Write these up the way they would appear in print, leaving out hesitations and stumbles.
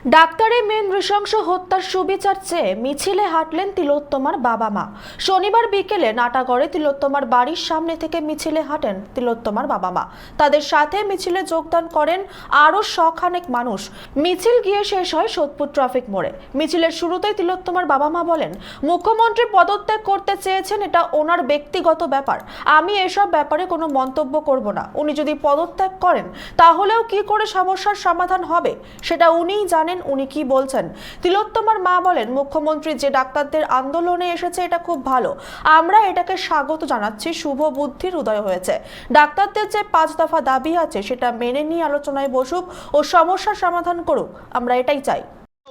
ডাক্তারের মেয়ে নৃশংস হত্যার সুবিচার চেয়ে মিছিলে হাঁটলেন তিলোত্তমার বাবা মা। শনিবার বিকেলে নাটাগড়ে তিলোত্তমার বাড়ির সামনে থেকে মিছিলে হাঁটেন তিলোত্তমার বাবা মা। তাদের সাথে মিছিলে যোগদান করেন আরও শখানেক মানুষ। মিছিল গিয়ে শেষ হয় সোদপুর ট্রাফিক মোড়ে। মিছিলের শুরুতেই তিলোত্তমার বাবা মা বলেন, মুখ্যমন্ত্রী পদত্যাগ করতে চেয়েছেন, এটা ওনার ব্যক্তিগত ব্যাপার। আমি এসব ব্যাপারে কোনো মন্তব্য করব না। উনি যদি পদত্যাগ করেন তাহলেও কি করে সমস্যার সমাধান হবে সেটা উনিই জানেন। উনি কি বলছেন? তিলোত্তমার মা বলেন, মুখ্যমন্ত্রী যে ডাক্তারদের আন্দোলনে এসেছে এটা খুব ভালো, আমরা এটাকে স্বাগত জানাচ্ছি। শুভ বুদ্ধির উদয় হয়েছে। ডাক্তারদের যে 5 দফা দাবি আছে সেটা মেনে নিয়ে আলোচনায় বসুক ও সমস্যার সমাধান করুক, আমরা এটাই চাই।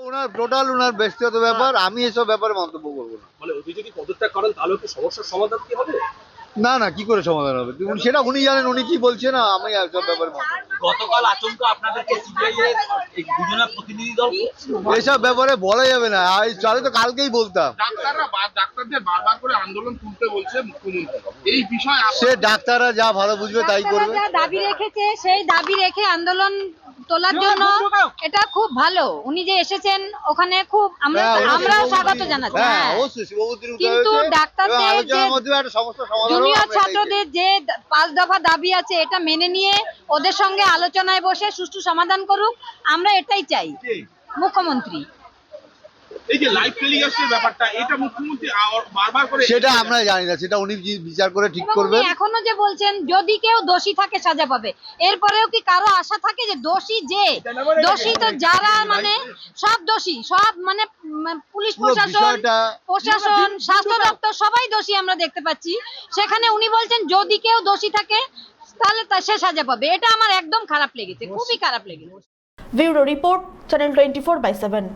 ওনার টোটাল ওনার ব্যক্তিগত ব্যাপার, আমি এসব ব্যাপারে মন্তব্য করবো না। মানে উনি যদি পদত্যাগ করেন তাহলে কি সমস্যার সমাধান কি হবে? না না, কি করে সমাধান হবে সেটা উনি জানেন, উনি কি বলছেন, আমি এসব ব্যাপারে গতকাল আচমকা আপনাদেরকে সিবিআই এর দুজনের প্রতিনিধি দল এইসব ব্যাপারে বলা যাবে না। তাহলে তো কালকেই বলতাম। ডাক্তারদের বারবার করে আন্দোলন তুলতে বলছে মুখ্যমন্ত্রী, এই বিষয়ে সে ডাক্তাররা যা ভালো বুঝবে তাই করবে। যা দাবি রেখেছে সেই দাবি রেখে আন্দোলন তোলার জন্য এটা খুব ভালো। উনি যে এসেছেন ওখানে খুব আমরাও স্বাগত জানাচ্ছি। হ্যাঁ, হ্যাঁ, অবশ্যই শুভবুদ্ধির উদয় কিন্তু হয়েছে। এবং ডাক্তারদের আলোচনার মধ্যে একটা সমস্যা সমাধান হবে, জুনিয়র আমরা এটাই চাই। ছাত্রদের যে 5 দফা দাবি আছে এটা মেনে নিয়ে ওদের সঙ্গে আলোচনায় বসে সুষ্ঠু সমাধান করুক, আমরা এটাই চাই। মুখ্যমন্ত্রী এই যে লাইভ টেলিকাস্টের ব্যাপারটা, এটা মুখ্যমন্ত্রী বারবার করে সেটা আমরা জানি না, সেটা উনি বিচার করে ঠিক এবং করবেন। উনি এখনো যে বলছেন যদি কেউ দোষী থাকে সাজা পাবে, এরপরেও কি কারো আশা থাকে যে দোষী তো যারা মানে সব দোষী, সব মানে পুলিশ প্রশাসন, স্বাস্থ্য দপ্তর সবাই দোষী আমরা দেখতে পাচ্ছি। সেখানে উনি বলছেন যদি কেউ দোষী থাকে তাহলে সে সাজা পাবে। এটা আমার একদম খারাপ লেগেছে, খুবই খারাপ লেগেছে। Bureau report, channel 24/7।